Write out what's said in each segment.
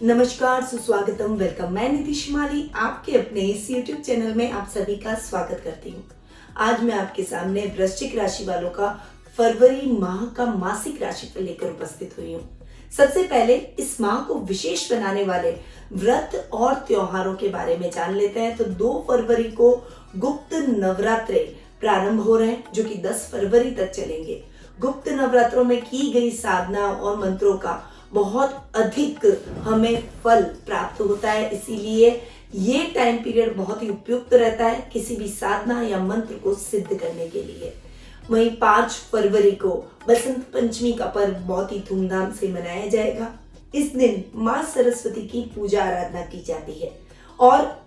नमस्कार, सुस्वागतम, वेलकम। मैं नीतीश माली आपके अपने इस YouTube चैनल में आप सभी का स्वागत करती हूँ। आज मैं आपके सामने वृश्चिक राशि वालों का फरवरी माह का मासिक राशिफल लेकर उपस्थित हुई हूँ। सबसे पहले इस माह को विशेष बनाने वाले व्रत और त्योहारों के बारे में जान लेते हैं। तो 2 फरवरी को गुप्त नवरात्रे प्रारंभ हो रहे हैं, जो कि 10 फरवरी तक चलेंगे। गुप्त नवरात्रों में की गई साधना और मंत्रों का बहुत अधिक हमें फल प्राप्त होता है, इसीलिए ये टाइम पीरियड बहुत ही उपयुक्त रहता है किसी भी साधना या मंत्र को सिद्ध करने के लिए। वहीं 5 फरवरी को बसंत पंचमी का पर्व बहुत ही धूमधाम से मनाया जाएगा। इस दिन माँ सरस्वती की पूजा आराधना की जाती है और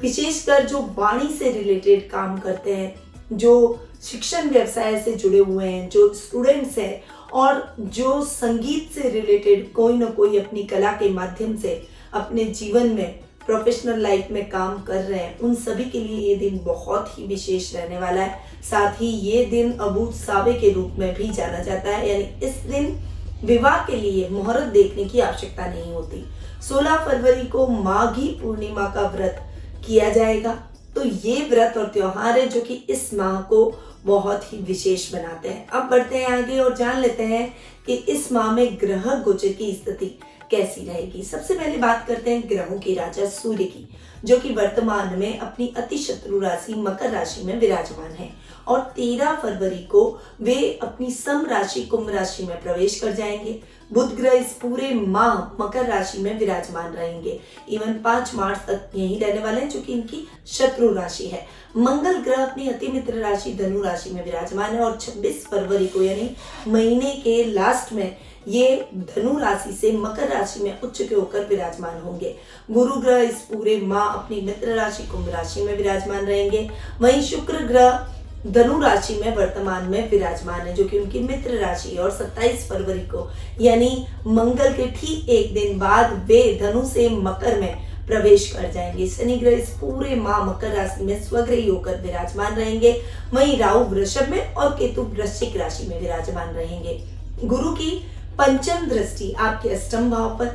विशेषकर जो वाणी से रिलेटेड काम करते हैं, जो शिक्षण व्यवसाय से जुड़े हुए हैं, जो स्टूडेंट्स हैं और जो संगीत से रिलेटेड कोई ना कोई अपनी कला के माध्यम से अपने जीवन में प्रोफेशनल लाइफ में काम कर रहे हैं, उन सभी के लिए ये दिन बहुत ही विशेष रहने वाला है। साथ ही ये दिन अबूझ सावे के रूप में भी जाना जाता है, यानी इस दिन विवाह के लिए मुहूर्त देखने की आवश्यकता नहीं होती। 16 फरवरी को माघी पूर्णिमा का व्रत किया जाएगा। तो ये व्रत और त्योहार है जो कि इस माह को बहुत ही विशेष बनाते हैं। अब बढ़ते हैं आगे और जान लेते हैं कि इस माह में ग्रह गोचर की स्थिति कैसी रहेगी। सबसे पहले बात करते हैं ग्रहों के राजा सूर्य की, जो कि वर्तमान में अपनी अति शत्रु राशि मकर राशि में विराजमान है और 13 फरवरी को वे अपनी सम राशि कुंभ राशि में प्रवेश कर जाएंगे। बुध ग्रह इस पूरे माह मकर राशि में विराजमान रहेंगे। इवन 5 मार्च तक यही रहने वाले हैं, जो कि इनकी शत्रु राशि है। मंगल ग्रह अपनी अति मित्र राशि धनु राशि में विराजमान है और 26 फरवरी को यानी महीने के लास्ट में ये धनु राशि से मकर राशि में उच्च के होकर विराजमान होंगे। गुरु ग्रह इस पूरे माह अपनी मित्र राशि कुंभ राशि में विराजमान रहेंगे। वहीं शुक्र ग्रह धनु राशि में वर्तमान में विराजमान है, जो कि उनकी मित्र राशि है और 27 फरवरी को यानी मंगल के ठीक एक दिन बाद वे धनु से मकर में प्रवेश कर जाएंगे। शनि ग्रह इस पूरे माह मकर राशि में स्वग्रही होकर विराजमान रहेंगे। वहीं राहु वृषभ में और केतु वृश्चिक राशि में विराजमान रहेंगे। गुरु की पंचम दृष्टि आपके अष्टम भाव पर,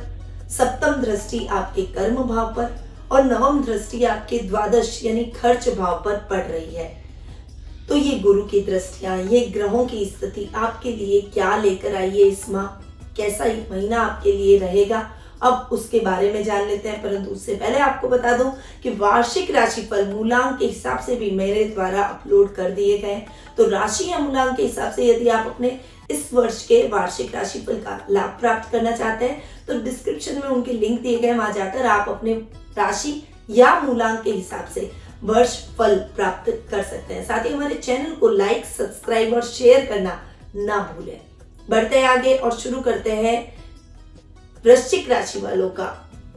सप्तम दृष्टि आपके कर्म भाव पर और नवम दृष्टि आपके द्वादश यानी खर्च भाव पर पड़ रही है। तो ये गुरु की दृष्टियां, ये ग्रहों की स्थिति आपके लिए क्या लेकर आई है इस माह, कैसा ये महीना आपके लिए रहेगा, अब उसके बारे में जान लेते हैं। परंतु उससे पहले आपको बता दूं कि वार्षिक राशिफल मूलांक के हिसाब से भी मेरे द्वारा अपलोड कर दिए गए। तो राशि या मूलांक के हिसाब से यदि आप अपने इस वर्ष के वार्षिक राशिफल का लाभ प्राप्त करना चाहते हैं तो डिस्क्रिप्शन में उनके लिंक दिए गए, वहां जाकर आप अपने राशि या मूलांक के हिसाब से वर्ष फल प्राप्त कर सकते हैं। साथ ही हमारे चैनल को लाइक, सब्सक्राइब और शेयर करना ना भूलें। बढ़ते हैं आगे और शुरू करते हैं वृश्चिक राशि वालों का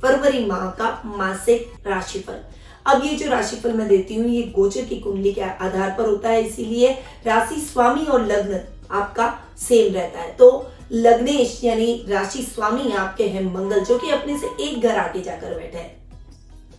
फरवरी माह का मासिक राशिफल। अब ये जो राशिफल मैं देती हूँ ये गोचर की कुंडली के आधार पर होता है, इसीलिए राशि स्वामी और लग्न आपका सेम रहता है। तो लग्नेश यानी राशि स्वामी आपके हैं मंगल, जो कि अपने से एक घर आगे जाकर बैठे हैं।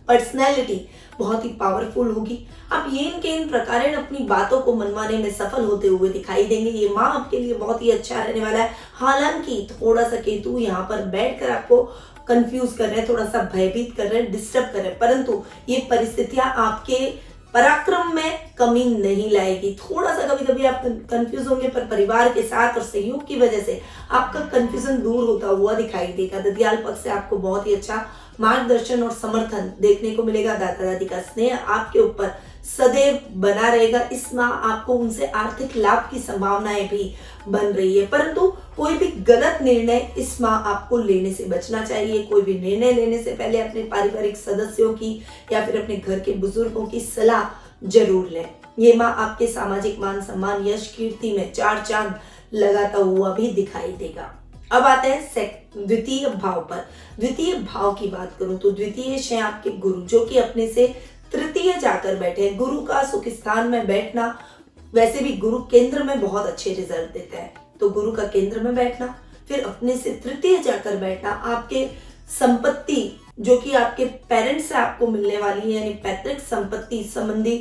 पर्सनैलिटी बहुत ही पावरफुल होगी। आप इन प्रकार अपनी बातों को मनवाने में सफल होते हुए दिखाई देंगे। ये माह आपके लिए बहुत ही अच्छा रहने वाला है। हालांकि थोड़ा सा केतु यहाँ पर बैठकर आपको कंफ्यूज कर रहे हैं, थोड़ा सा भयभीत कर रहे हैं, डिस्टर्ब कर रहे हैं, परंतु ये परिस्थितियां आपके पराक्रम में कमी नहीं लाएगी। थोड़ा सा कभी कभी आप कंफ्यूज होंगे, पर परिवार के साथ और सहयोग की वजह से आपका कंफ्यूजन दूर होता हुआ दिखाई देगा। ददियाल पक्ष से आपको बहुत ही अच्छा मार्गदर्शन और समर्थन देखने को मिलेगा। दादा दादी का स्नेह आपके ऊपर सदैव बना रहेगा। इस माह आपको उनसे आर्थिक लाभ की संभावनाएं भी बन रही है, परंतु कोई भी गलत निर्णय इस माह आपको लेने से बचना चाहिए। कोई भी निर्णय लेने से पहले अपने पारिवारिक सदस्यों की या फिर अपने घर के बुजुर्गों की सलाह जरूर लें। ये माह आपके सामाजिक मान सम्मान, यश, कीर्ति में 4 चांद लगाता हुआ भी दिखाई देगा। अब आते हैं द्वितीय भाव पर। द्वितीय भाव की बात करूं तो द्वितीय है आपके गुरु, जो कि अपने से तृतीय जाकर बैठे हैं। गुरु का सुख स्थान में बैठना, वैसे भी गुरु केंद्र में बहुत अच्छे रिजल्ट देता है, तो गुरु का केंद्र में बैठना फिर अपने से तृतीय जाकर बैठना आपके संपत्ति जो कि आपके पेरेंट्स से आपको मिलने वाली है, यानी पैतृक संपत्ति संबंधी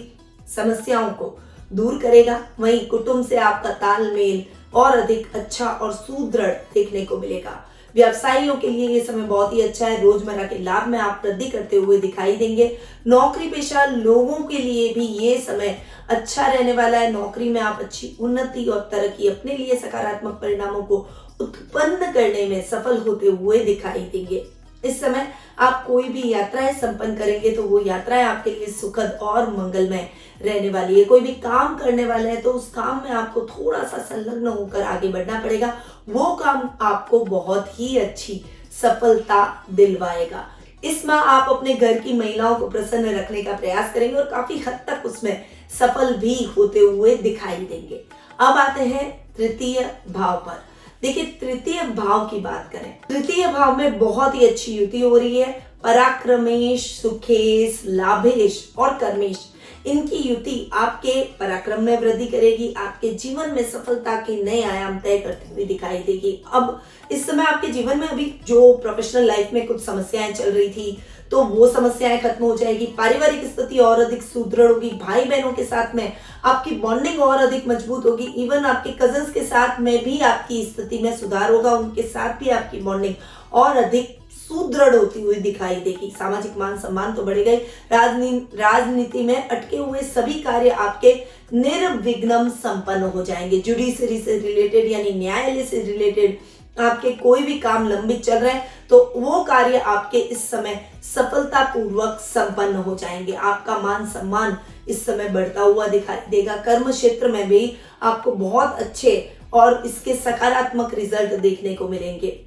समस्याओं को दूर करेगा। वहीं कुटुंब से आपका तालमेल और अधिक अच्छा और सुदृढ़ देखने को मिलेगा। व्यवसायियों के लिए ये समय बहुत ही अच्छा है। रोजमर्रा के लाभ में आप वृद्धि करते हुए दिखाई देंगे। नौकरी पेशा लोगों के लिए भी ये समय अच्छा रहने वाला है। नौकरी में आप अच्छी उन्नति और तरक्की, अपने लिए सकारात्मक परिणामों को उत्पन्न करने में सफल होते हुए दिखाई देंगे। इस समय आप कोई भी यात्राएं संपन्न करेंगे तो वो यात्राएं आपके लिए सुखद और मंगलमय रहने वाली है। कोई भी काम करने वाले हैं तो उस काम में आपको थोड़ा सा संलग्न होकर आगे बढ़ना पड़ेगा। वो काम आपको बहुत ही अच्छी सफलता दिलवाएगा। इस माह आप अपने घर की महिलाओं को प्रसन्न रखने का प्रयास करेंगे और काफी हद तक उसमें सफल भी होते हुए दिखाई देंगे। अब आते हैं तृतीय भाव पर। देखिए, तृतीय भाव की बात करें, तृतीय भाव में बहुत ही अच्छी युति हो रही है। पराक्रमेश, सुखेश, लाभेश और कर्मेश, इनकी युति आपके पराक्रम में वृद्धि करेगी, आपके जीवन में सफलता के नए आयाम तय करती हुई दिखाई देगी। अब इस समय आपके जीवन में अभी जो प्रोफेशनल लाइफ में कुछ समस्याएं चल रही थी तो वो समस्याएं खत्म हो जाएगी। पारिवारिक स्थिति और अधिक सुदृढ़ होगी। भाई बहनों के साथ में आपकी बॉन्डिंग और अधिक मजबूत होगी। इवन आपके कजन्स के साथ में भी आपकी स्थिति में सुधार होगा। उनके साथ भी आपकी बॉन्डिंग और अधिक सुदृढ़ होती हुई दिखाई देगी। सामाजिक मान सम्मान तो बढ़ेगा ही। राजनीति में अटके हुए सभी कार्य आपके निर्विघ्न संपन्न हो जाएंगे। जुडिशरी से रिलेटेड यानी न्यायालय से रिलेटेड आपके कोई भी काम लंबित चल रहे हैं तो वो कार्य आपके इस समय सफलतापूर्वक संपन्न हो जाएंगे। आपका मान सम्मान इस समय बढ़ता हुआ दिखाई देगा। कर्म क्षेत्र में भी आपको बहुत अच्छे और इसके सकारात्मक रिजल्ट देखने को मिलेंगे।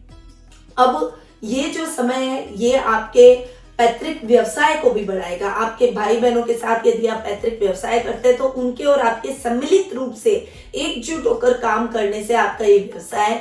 अब ये जो समय है ये आपके पैतृक व्यवसाय को भी बढ़ाएगा। आपके भाई बहनों के साथ यदि आप पैतृक व्यवसाय करते हैं तो उनके और आपके सम्मिलित रूप से एकजुट होकर काम करने से आपका ये व्यवसाय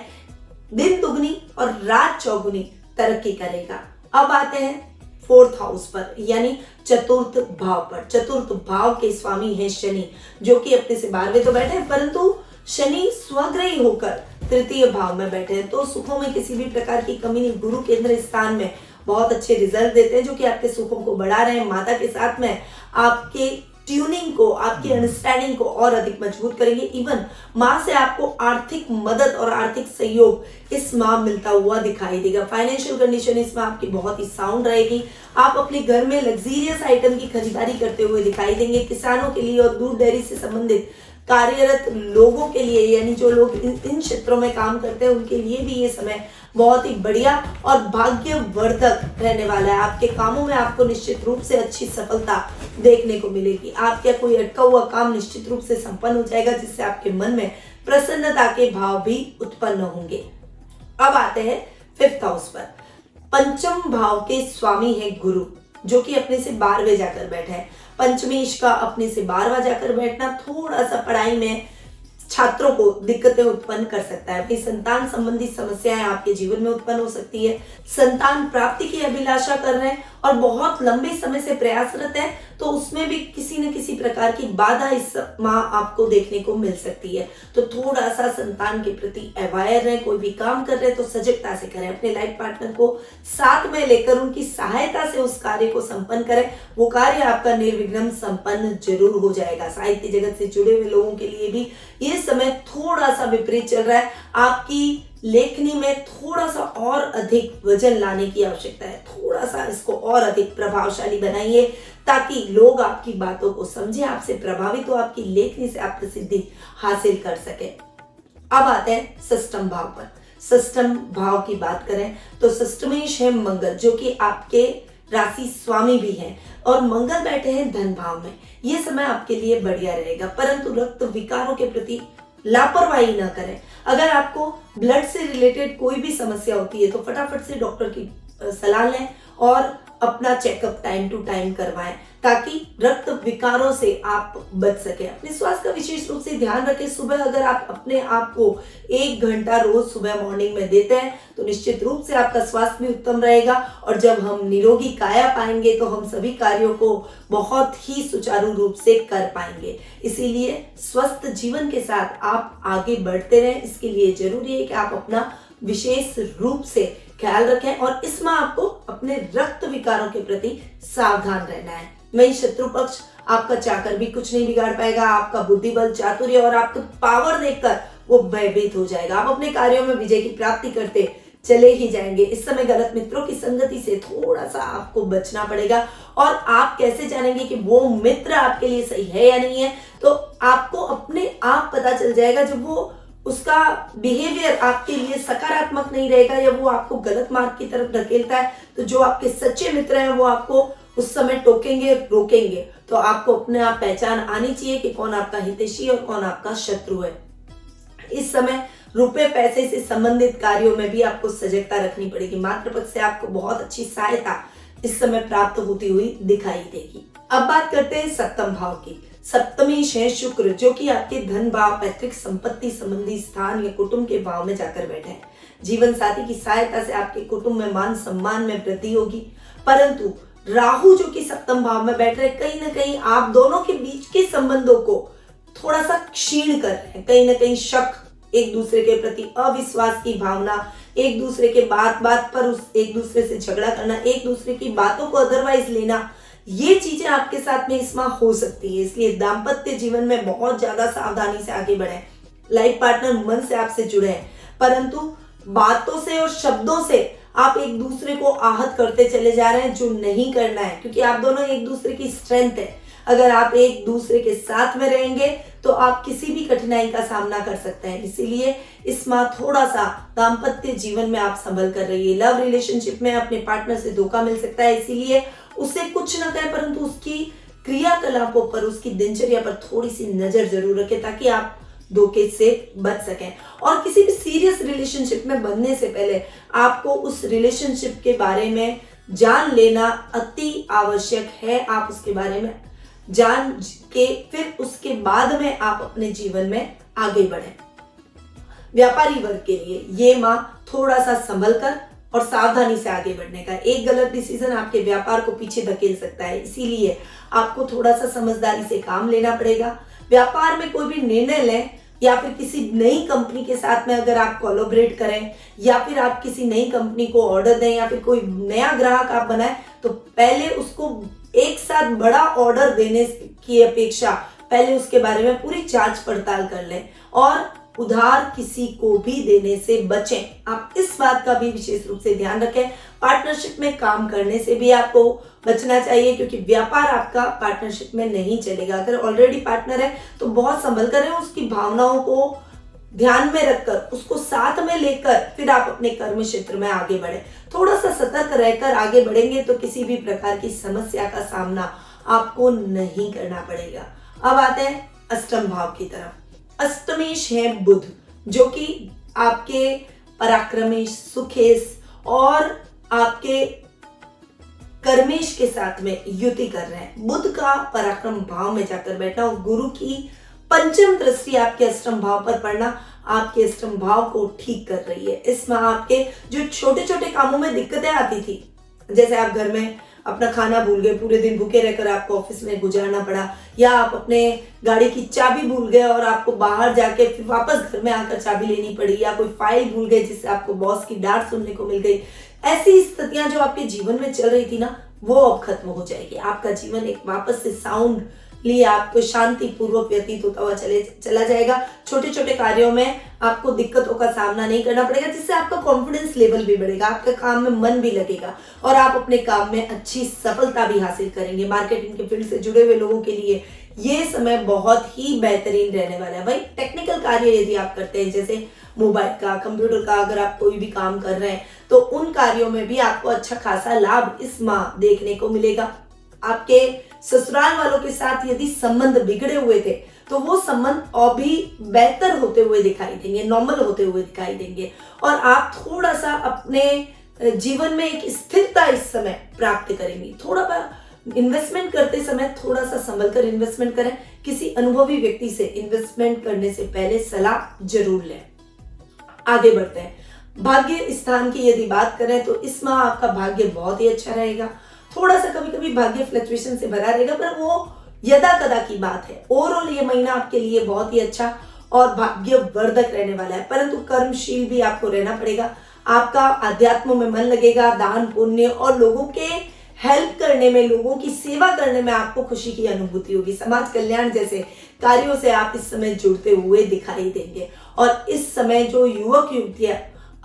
दिन दुगनी और रात चौगुनी तरक्की करेगा। अब आते हैं फोर्थ हाउस पर यानी चतुर्थ भाव पर। चतुर्थ भाव के स्वामी हैं शनि, जो कि अपने से 12वें तो बैठे हैं, परंतु शनि स्वग्रही होकर तृतीय भाव में बैठे हैं तो सुखों में किसी भी प्रकार की कमी नहीं। गुरु केंद्र स्थान में बहुत अच्छे रिजल्ट देते हैं जो कि आपके सुखों को बढ़ा रहे हैं। माता के साथ में आपके ट्यूनिंग को, आपकी अंडरस्टैंडिंग को और अधिक मजबूत करेंगे। इवन माँ से आपको आर्थिक मदद और आर्थिक सहयोग इस माह मिलता हुआ दिखाई देगा। फाइनेंशियल कंडीशन इस माह आपकी बहुत ही साउंड रहेगी। आप अपने घर में लग्जरियस आइटम की खरीदारी करते हुए दिखाई देंगे। किसानों के लिए और दूध डेयरी से संबंधित कार्यरत लोगों के लिए यानी जो लोग इन क्षेत्रों में काम करते हैं उनके लिए भी ये समय बहुत ही बढ़िया और भाग्यवर्धक रहने वाला है। आपके कामों में आपको निश्चित रूप से अच्छी सफलता देखने को मिलेगी। आपका कोई अटका हुआ काम निश्चित रूप से संपन्न हो जाएगा जिससे आपके मन में प्रसन्नता के भाव भी उत्पन्न होंगे। अब आते हैं फिफ्थ हाउस पर। पंचम भाव के स्वामी है गुरु, जो कि अपने से 12वें जाकर बैठे हैं। पंचमेश का अपने से 12वां जाकर बैठना थोड़ा सा पढ़ाई में छात्रों को दिक्कतें उत्पन्न कर सकता है। अपनी संतान संबंधी समस्याएं आपके जीवन में उत्पन्न हो सकती है। संतान प्राप्ति की अभिलाषा कर रहे हैं और बहुत लंबे समय से प्रयासरत है तो उसमें भी किसी न किसी प्रकार की बाधा इस माह आपको देखने को मिल सकती है। तो थोड़ा सा संतान के प्रति अवेयर रहें। कोई भी काम कर रहे हैं तो सजगता से करें। अपने लाइफ पार्टनर को साथ में लेकर उनकी सहायता से उस कार्य को संपन्न करें। वो कार्य आपका निर्विघ्न संपन्न जरूर हो जाएगा। साहित्य जगत से जुड़े हुए लोगों के लिए भी ये समय थोड़ा सा विपरीत चल रहा है। आपकी लेखनी में थोड़ा सा और अधिक वजन लाने की आवश्यकता है। थोड़ा सा इसको और अधिक प्रभावशाली बनाइए ताकि लोग आपकी बातों को समझे, आपसे प्रभावित हो, आपकी लेखनी से आप प्रसिद्धि हासिल कर सके। अब आते हैं षष्ठम भाव पर। षष्ठम भाव की बात करें तो षष्ठमेश है मंगल, जो कि आपके राशि स्वामी भी हैं और मंगल बैठे हैं धन भाव में। ये समय आपके लिए बढ़िया रहेगा, परंतु रक्त विकारों के प्रति लापरवाही ना करें। अगर आपको ब्लड से रिलेटेड कोई भी समस्या होती है तो फटाफट से डॉक्टर की सलाह लें और अपना चेकअप टाइम टू टाइम करवाएं ताकि रक्त विकारों से आप बच सके। अपने स्वास्थ्य का विशेष रूप से ध्यान रखें। सुबह अगर आप अपने आप को 1 घंटा रोज सुबह मॉर्निंग में देते हैं तो निश्चित रूप से आपका स्वास्थ्य भी उत्तम रहेगा और जब हम निरोगी काया पाएंगे तो हम सभी कार्यों को बहुत ही सुचारू रूप से कर पाएंगे। इसीलिए स्वस्थ जीवन के साथ आप आगे बढ़ते रहें। इसके लिए जरूरी है कि आप अपना विशेष रूप से ख्याल रखें और इस माह आपको अपने रक्त विकारों के प्रति सावधान रहना है। वही शत्रु पक्ष आपका चाकर भी कुछ नहीं बिगाड़ पाएगा। आपका बुद्धि बल, चातुर्य और आपका पावर देखकर वो भयभीत हो जाएगा। आप अपने कार्यों में विजय की प्राप्ति करते चले ही जाएंगे। इस समय गलत मित्रों की संगति से थोड़ा सा आपको बचना पड़ेगा। और आप कैसे जानेंगे कि वो मित्र आपके लिए सही है या नहीं है? तो आपको अपने आप पता चल जाएगा जब वो उसका बिहेवियर आपके लिए सकारात्मक नहीं रहेगा या वो आपको गलत मार्ग की तरफ धकेलता है। तो जो आपके सच्चे मित्र हैं वो आपको उस समय टोकेंगे, रोकेंगे। तो आपको अपने आप पहचान आनी चाहिए कि कौन आपका हितैषी और कौन आपका शत्रु है। इस समय रुपए पैसे से संबंधित कार्यों में भी आपको सजगता रखनी पड़ेगी। मातृपक्ष से आपको बहुत अच्छी सहायता इस समय प्राप्त होती हुई दिखाई देगी। अब बात करते हैं सप्तम भाव की। सप्तमेश है शुक्र, जो कि आपके धन भाव, पैतृक संपत्ति संबंधी स्थान या कुटुंब के भाव में जाकर बैठे हैं। जीवन साथी की सहायता से आपके कुटुंब में मान सम्मान में वृद्धि होगी। परंतु राहु जो कि सप्तम भाव में बैठ रहे, कहीं ना कहीं आप दोनों के बीच के संबंधों को थोड़ा सा क्षीण कर रहे हैं। कहीं ना कहीं शक, एक दूसरे के प्रति अविश्वास की भावना, एक दूसरे के बात बात पर एक दूसरे से झगड़ा करना, एक दूसरे की बातों को अदरवाइज लेना, ये चीजें आपके साथ में इस माह हो सकती है। इसलिए दाम्पत्य जीवन में बहुत ज्यादा सावधानी से आगे बढ़े। लाइफ पार्टनर मन से आपसे जुड़े हैं, परंतु बातों से और शब्दों से आप एक दूसरे को आहत करते चले जा रहे हैं, जो नहीं करना है। क्योंकि आप दोनों एक दूसरे की स्ट्रेंथ है। अगर आप एक दूसरे के साथ में रहेंगे तो आप किसी भी कठिनाई का सामना कर सकते हैं। इसीलिए इस माह थोड़ा सा दाम्पत्य जीवन में आप संभल कर रहिए। लव रिलेशनशिप में अपने पार्टनर से धोखा मिल सकता है, इसीलिए उसे कुछ न कहें, परंतु उसकी क्रियाकलापों पर, उसकी दिनचर्या पर थोड़ी सी नजर जरूर रखें, ताकि आप धोखे से बच सकें। और किसी भी सीरियस रिलेशनशिप में बनने से पहले आपको उस रिलेशनशिप के बारे में जान लेना अति आवश्यक है। आप उसके बारे में जान के फिर उसके बाद में आप अपने जीवन में आगे बढ़ें। व्यापारी वर्ग के लिए ये माह थोड़ा सा संभल कर और सावधानी से आगे बढ़ने का। एक गलत डिसीजन आपके व्यापार को पीछे धकेल सकता है, इसीलिए आपको थोड़ा सा समझदारी से काम लेना पड़ेगा। व्यापार में कोई भी निर्णय लें या फिर किसी नई कंपनी के साथ में अगर आप कोलैबोरेट करें या फिर आप किसी नई कंपनी को ऑर्डर दें या फिर कोई नया ग्राहक आप बनाएं, तो पहले उसको एक साथ बड़ा ऑर्डर देने की अपेक्षा पहले उसके बारे में पूरी जांच पड़ताल कर लें और उधार किसी को भी देने से बचें। आप इस बात का भी विशेष रूप से ध्यान रखें। पार्टनरशिप में काम करने से भी आपको बचना चाहिए, क्योंकि व्यापार आपका पार्टनरशिप में नहीं चलेगा। अगर ऑलरेडी पार्टनर है तो बहुत संभल कर रहें, उसकी भावनाओं को ध्यान में रखकर, उसको साथ में लेकर फिर आप अपने कर्म क्षेत्र में आगे बढ़े। थोड़ा सा सतर्क रहकर आगे बढ़ेंगे तो किसी भी प्रकार की समस्या का सामना आपको नहीं करना पड़ेगा। अब आते हैं अष्टम भाव की तरफ। अष्टमेश है बुध, जो कि आपके पराक्रमेश, सुखेश और आपके कर्मेश के साथ में युति कर रहे हैं। बुध का पराक्रम भाव में जाकर बैठना और गुरु की पंचम दृष्टि आपके अष्टम भाव पर पड़ना आपके अष्टम भाव को ठीक कर रही है। इसमें आपके जो छोटे छोटे कामों में दिक्कतें आती थी, जैसे आप घर में अपना खाना भूल गए, पूरे दिन भूखे रहकर आपको ऑफिस में गुजारना पड़ा, या आप अपने गाड़ी की चाबी भूल गए और आपको बाहर जाके फिर वापस घर में आकर चाबी लेनी पड़ी, या कोई फाइल भूल गए जिससे आपको बॉस की डांट सुनने को मिल गई। ऐसी स्थितियां जो आपके जीवन में चल रही थी ना, वो अब खत्म हो जाएगी। आपका जीवन एक वापस से साउंड लिए आपको शांति पूर्वक व्यतीत होता हुआ चला जाएगा। छोटे छोटे कार्यों में आपको दिक्कतों का सामना नहीं करना पड़ेगा, जिससे आपका कॉन्फिडेंस लेवल भी बढ़ेगा, आपके काम में मन भी लगेगा और आप अपने काम में अच्छी सफलता भी हासिल करेंगे। मार्केटिंग के फील्ड से जुड़े हुए लोगों के लिए ये समय बहुत ही बेहतरीन रहने वाला है। भाई टेक्निकल कार्य यदि आप करते हैं, जैसे मोबाइल का, कंप्यूटर का, अगर आप कोई भी काम कर रहे हैं तो उन कार्यों में भी आपको अच्छा खासा लाभ इस माह देखने को मिलेगा। आपके ससुराल वालों के साथ यदि संबंध बिगड़े हुए थे तो वो संबंध अभी बेहतर होते हुए दिखाई देंगे, नॉर्मल होते हुए दिखाई देंगे और आप थोड़ा सा अपने जीवन में एक स्थिरता इस समय प्राप्त करेंगे। थोड़ा इन्वेस्टमेंट करते समय थोड़ा सा संभल कर इन्वेस्टमेंट करें। किसी अनुभवी व्यक्ति से इन्वेस्टमेंट करने से पहले सलाह जरूर लें। आगे बढ़ते हैं। भाग्य स्थान की यदि बात करें तो इस माह आपका भाग्य बहुत ही अच्छा रहेगा। थोड़ा सा कभी कभी भाग्य फ्लक्चुएशन से भरा रहेगा, पर वो यदा कदा की बात है। ओवरऑल ये महीना आपके लिए बहुत ही अच्छा और भाग्यवर्धक रहने वाला है, परंतु कर्मशील भी आपको रहना पड़ेगा। आपका अध्यात्म में मन लगेगा, दान पुण्य और लोगों के हेल्प करने में, लोगों की सेवा करने में आपको खुशी की अनुभूति होगी। समाज कल्याण जैसे कार्यों से आप इस समय जुड़ते हुए दिखाई देंगे और इस समय जो युवक युवतियां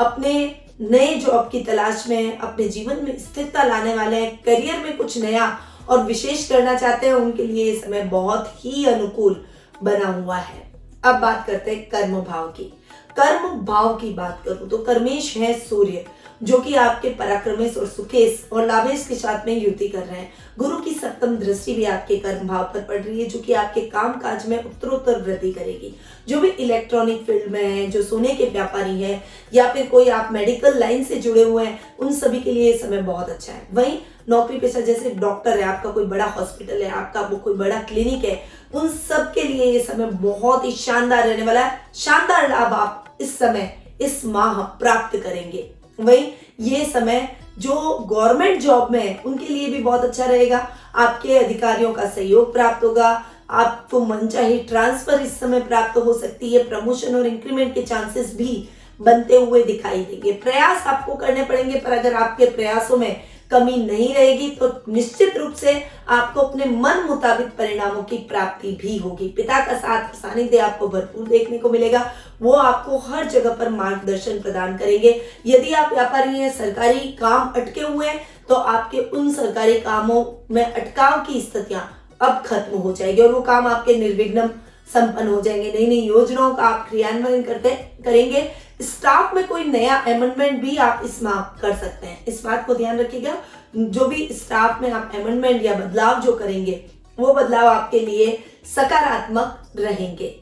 अपने नए जॉब की तलाश में हैं, अपने जीवन में स्थिरता लाने वाले हैं, करियर में कुछ नया और विशेष करना चाहते हैं, उनके लिए ये समय बहुत ही अनुकूल बना हुआ है। अब बात करते हैं कर्म भाव की। कर्म भाव की बात करूं तो कर्मेश है सूर्य, जो कि आपके पराक्रमेश और सुखेश और लाभेश के साथ में युति कर रहे हैं। गुरु की सप्तम दृष्टि भी आपके कर्म भाव पर पड़ रही है, जो कि आपके काम काज में उत्तरोत्तर वृद्धि करेगी। जो भी इलेक्ट्रॉनिक फील्ड में है, जो सोने के व्यापारी हैं, या फिर कोई आप मेडिकल लाइन से जुड़े हुए हैं, उन सभी के लिए ये समय बहुत अच्छा है। वहीं नौकरी पेशा, जैसे डॉक्टर है, आपका कोई बड़ा हॉस्पिटल है, आपका वो कोई बड़ा क्लिनिक है, उन सब के लिए ये समय बहुत ही शानदार रहने वाला है। शानदार लाभ आप इस समय, इस माह प्राप्त करेंगे। वहीं ये समय जो गवर्नमेंट जॉब में है, उनके लिए भी बहुत अच्छा रहेगा। आपके अधिकारियों का सहयोग प्राप्त होगा, आपको मनचाही ट्रांसफर इस समय प्राप्त हो सकती है। प्रमोशन और इंक्रीमेंट के चांसेस भी बनते हुए दिखाई देंगे। प्रयास आपको करने पड़ेंगे, पर अगर आपके प्रयासों में कमी नहीं रहेगी तो निश्चित रूप से आपको अपने मन मुताबिक परिणामों की प्राप्ति भी होगी। पिता का साथ सानिध्य आपको भरपूर देखने को मिलेगा, वो आपको हर जगह पर मार्गदर्शन प्रदान करेंगे। यदि आप व्यापारी हैं, सरकारी काम अटके हुए हैं, तो आपके उन सरकारी कामों में अटकाव की स्थितियां अब खत्म हो जाएगी और वो काम आपके निर्विघ्न संपन्न हो जाएंगे। नई नई योजनाओं का आप क्रियान्वयन करेंगे। स्टाफ में कोई नया अमेंडमेंट भी आप इस माह कर सकते हैं, इस बात को ध्यान रखिएगा। जो भी स्टाफ में आप अमेंडमेंट या बदलाव जो करेंगे, वो बदलाव आपके लिए सकारात्मक रहेंगे।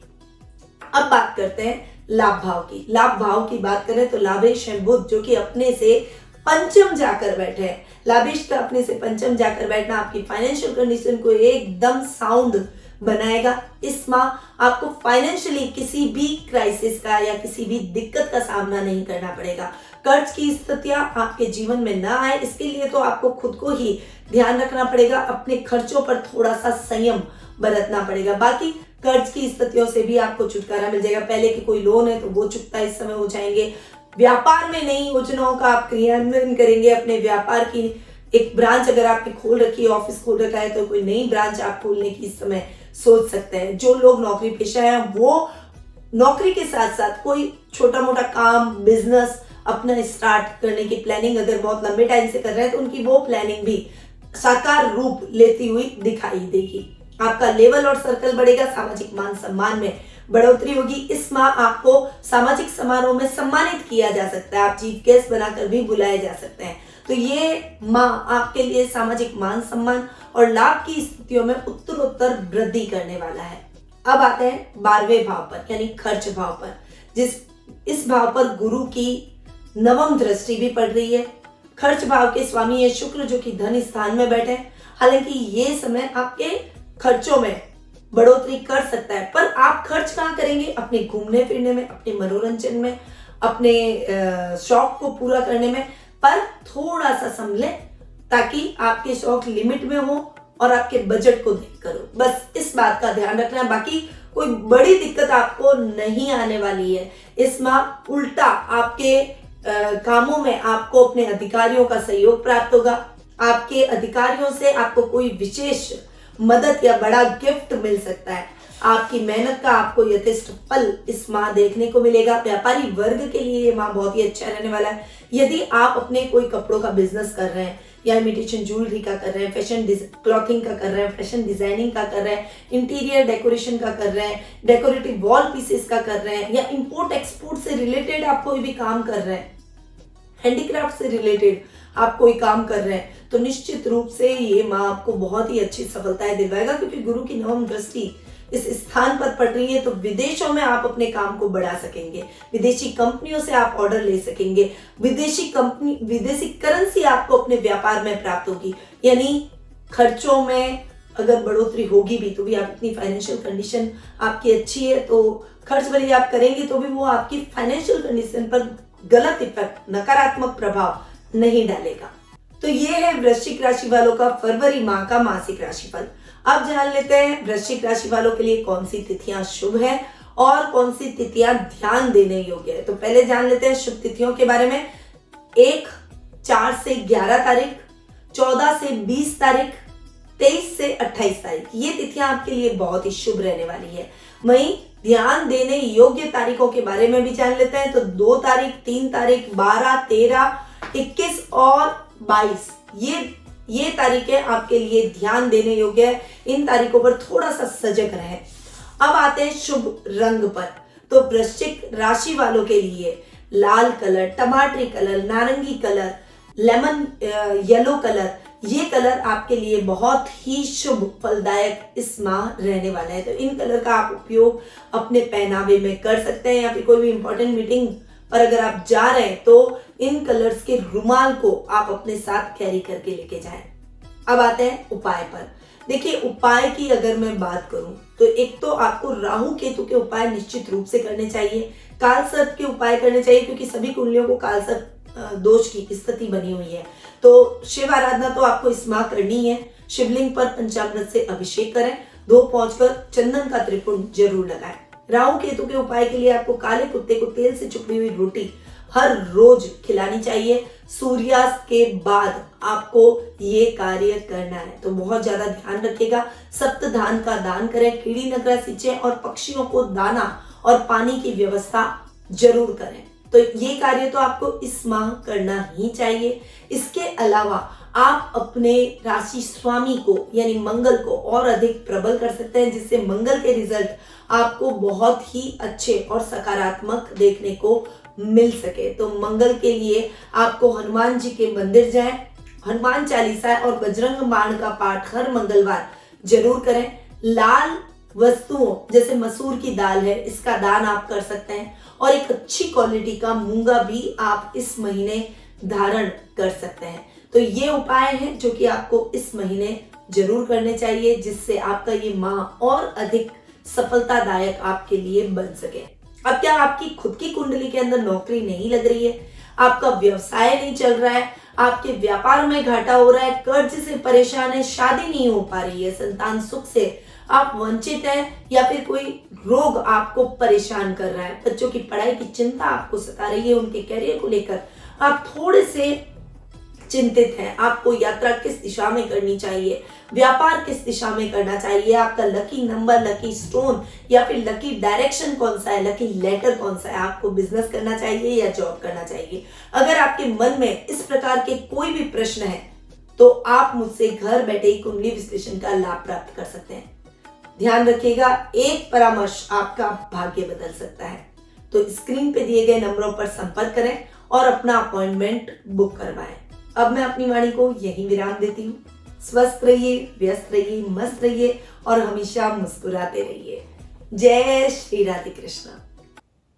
अब बात करते हैं लाभ भाव की। लाभ भाव की बात करें तो लाभेश है बुध, जो कि अपने से पंचम जाकर बैठे हैं। लाभेश का अपने से पंचम जाकर बैठना आपकी फाइनेंशियल कंडीशन को एकदम साउंड बनाएगा। इस माह आपको फाइनेंशियली किसी भी क्राइसिस का या किसी भी दिक्कत का सामना नहीं करना पड़ेगा। कर्ज की स्थितियां आपके जीवन में ना आए, इसके लिए तो आपको खुद को ही ध्यान रखना पड़ेगा। अपने खर्चों पर थोड़ा सा संयम बरतना पड़ेगा। बाकी कर्ज की स्थितियों से भी आपको छुटकारा मिल जाएगा। पहले के कोई लोन है तो वो चुकता इस समय हो जाएंगे। व्यापार में नई योजनाओं का आप क्रियान्वयन करेंगे। अपने व्यापार की एक ब्रांच अगर आपने खोल रखी है, ऑफिस खोल रखा है, तो कोई नई ब्रांच आप खोलने की इस समय सोच सकते हैं। जो लोग नौकरी पेशा है, वो नौकरी के साथ साथ कोई छोटा मोटा काम, बिजनेस अपना स्टार्ट करने की प्लानिंग अगर बहुत लंबे टाइम से कर रहे हैं, तो उनकी वो प्लानिंग भी साकार रूप लेती हुई दिखाई देगी। आपका लेवल और सर्कल बढ़ेगा। सामाजिक मान सम्मान में बढ़ोतरी होगी। इस माह आपको सामाजिक समारोह में सम्मानित किया जा सकता है। आप चीफ गेस्ट बनाकर भी बुलाए जा सकते हैं। तो ये माह आपके लिए सामाजिक मान सम्मान और लाभ की स्थितियों में उत्तरोत्तर वृद्धि करने वाला है। अब आते हैं 12वें भाव पर, यानी खर्च भाव पर। इस भाव पर गुरु की नवम दृष्टि भी पड़ रही है। खर्च भाव के स्वामी है शुक्र, जो कि धन स्थान में बैठे हैं। हालांकि ये समय आपके खर्चों में बढ़ोतरी कर सकता है, पर आप खर्च कहाँ करेंगे? अपने घूमने फिरने में, अपने मनोरंजन में, अपने शौक को पूरा करने में। पर थोड़ा सा संभले ताकि आपके शौक लिमिट में हो और आपके बजट को देख करो। बस इस बात का ध्यान रखना। बाकी कोई बड़ी दिक्कत आपको नहीं आने वाली है। इस माह उल्टा आपके कामों में आपको अपने अधिकारियों का सहयोग प्राप्त होगा। आपके अधिकारियों से आपको कोई विशेष मदद या बड़ा गिफ्ट मिल सकता है। आपकी मेहनत का आपको यथेष्ट फल इस माह देखने को मिलेगा। व्यापारी वर्ग के लिए ये माह बहुत ही अच्छा रहने वाला है। यदि आप अपने कोई कपड़ों का बिजनेस कर रहे हैं, या इमिटेशन ज्वेलरी का कर रहे हैं, फैशन क्लॉथिंग का कर रहे हैं, फैशन डिजाइनिंग का कर रहे हैं, इंटीरियर डेकोरेशन का कर रहे हैं, डेकोरेटिव वॉल पीसेस का कर रहे हैं, या इंपोर्ट एक्सपोर्ट से रिलेटेड आप कोई भी काम कर रहे हैं, हैंडीक्राफ्ट से रिलेटेड आप कोई काम कर रहे हैं, तो निश्चित रूप से ये माह आपको बहुत ही अच्छी सफलताएं दिलवाएगा। क्योंकि गुरु की नवम दृष्टि इस स्थान पर पड़ रही है, तो विदेशों में आप अपने काम को बढ़ा सकेंगे। विदेशी कंपनियों से आप ऑर्डर ले सकेंगे। विदेशी करेंसी आपको अपने व्यापार में प्राप्त होगी। यानी खर्चों में अगर बढ़ोतरी होगी भी, तो भी आप इतनी फाइनेंशियल कंडीशन आपकी अच्छी है, तो खर्च भले आप करेंगे तो भी वो आपकी फाइनेंशियल कंडीशन पर गलत इफेक्ट, नकारात्मक प्रभाव नहीं डालेगा। तो ये है वृश्चिक राशि वालों का फरवरी माह का मासिक राशिफल। अब जान लेते हैं वृश्चिक राशि वालों के लिए कौन सी तिथियां शुभ है और कौन सी तिथियां ध्यान देने योग्य है। तो पहले जान लेते हैं शुभ तिथियों के बारे में। 1, 4 से 11 तारीख, 14 से 20 तारीख, 23 से 28 तारीख, ये तिथियां आपके लिए बहुत ही शुभ रहने वाली है। वहीं ध्यान देने योग्य तारीखों के बारे में भी जान लेते हैं। तो 2 तारीख, 3 तारीख, 12, 13, 21 और 22 ये तारीखें आपके लिए ध्यान देने योग्य है। इन तारीखों पर थोड़ा सा सजग रहें। अब आते हैं शुभ रंग पर। तो वृश्चिक राशि वालों के लिए लाल कलर, टमाटरी कलर, नारंगी कलर, लेमन येलो कलर, ये कलर आपके लिए बहुत ही शुभ फलदायक इस माह रहने वाला है। तो इन कलर का आप उपयोग अपने पहनावे में कर सकते हैं, या फिर कोई भी इंपॉर्टेंट मीटिंग पर अगर आप जा रहे हैं तो इन कलर्स के रुमाल को आप अपने साथ कैरी करके लेके जाएं। अब आते हैं उपाय पर। देखिए, उपाय की अगर मैं बात करूं तो एक तो आपको राहु केतु के उपाय निश्चित रूप से करने चाहिए, काल सर्प के उपाय करने चाहिए, क्योंकि सभी कुंडलियों को काल सर्प दोष की स्थिति बनी हुई है। तो शिव आराधना तो आपको इस माह करनी है। शिवलिंग पर पंचामृत से अभिषेक करें, धो पहुंचकर चंदन का त्रिपुंड जरूर लगाएं। राहु केतु के उपाय के लिए आपको काले कुत्ते को तेल से चुपड़ी हुई रोटी हर रोज खिलानी चाहिए। सूर्यास्त के बाद आपको ये कार्य करना है, तो बहुत ज्यादा ध्यान रखिएगा। सप्तधान का दान करें, कीड़ी नकरा सींचे और पक्षियों को दाना और पानी की व्यवस्था जरूर करें। तो ये कार्य तो आपको इस माह करना ही चाहिए। इसके अलावा आप अपने राशि स्वामी को यानी मंगल को और अधिक प्रबल कर सकते हैं, जिससे मंगल के रिजल्ट आपको बहुत ही अच्छे और सकारात्मक देखने को मिल सके। तो मंगल के लिए आपको हनुमान जी के मंदिर जाएं, हनुमान चालीसा और बजरंग बाण का पाठ हर मंगलवार जरूर करें। लाल वस्तुओं जैसे मसूर की दाल है, इसका दान आप कर सकते हैं, और एक अच्छी क्वालिटी का मूंगा भी आप इस महीने धारण कर सकते हैं। तो ये उपाय हैं जो कि आपको इस महीने जरूर करने चाहिए, जिससे आपका ये माह और अधिक सफलतादायक आपके लिए बन सके। अब क्या आपकी खुद की कुंडली के अंदर नौकरी नहीं लग रही है, आपका व्यवसाय नहीं चल रहा है, आपके व्यापार में घाटा हो रहा है, कर्ज से परेशान है, शादी नहीं हो पा रही है, संतान सुख से आप वंचित हैं, या फिर कोई रोग आपको परेशान कर रहा है, बच्चों की पढ़ाई की चिंता आपको सता रही है, उनके करियर को लेकर आप थोड़े से चिंतित हैं, आपको यात्रा किस दिशा में करनी चाहिए, व्यापार किस दिशा में करना चाहिए, आपका लकी नंबर, लकी स्टोन या फिर लकी डायरेक्शन कौन सा है, लकी लेटर कौन सा है, आपको बिजनेस करना चाहिए या जॉब करना चाहिए। अगर आपके मन में इस प्रकार के कोई भी प्रश्न है तो आप मुझसे घर बैठे ही कुंडली विश्लेषण का लाभ प्राप्त कर सकते हैं। ध्यान रखिएगा, एक परामर्श आपका भाग्य बदल सकता है। तो स्क्रीन पे दिए गए नंबरों पर संपर्क करें और अपना अपॉइंटमेंट बुक करवाएं। अब मैं अपनी वाणी को यहीं विराम देती हूँ। स्वस्थ रहिए, व्यस्त रहिए, मस्त रहिए और हमेशा मुस्कुराते रहिए। जय श्री राधे कृष्ण।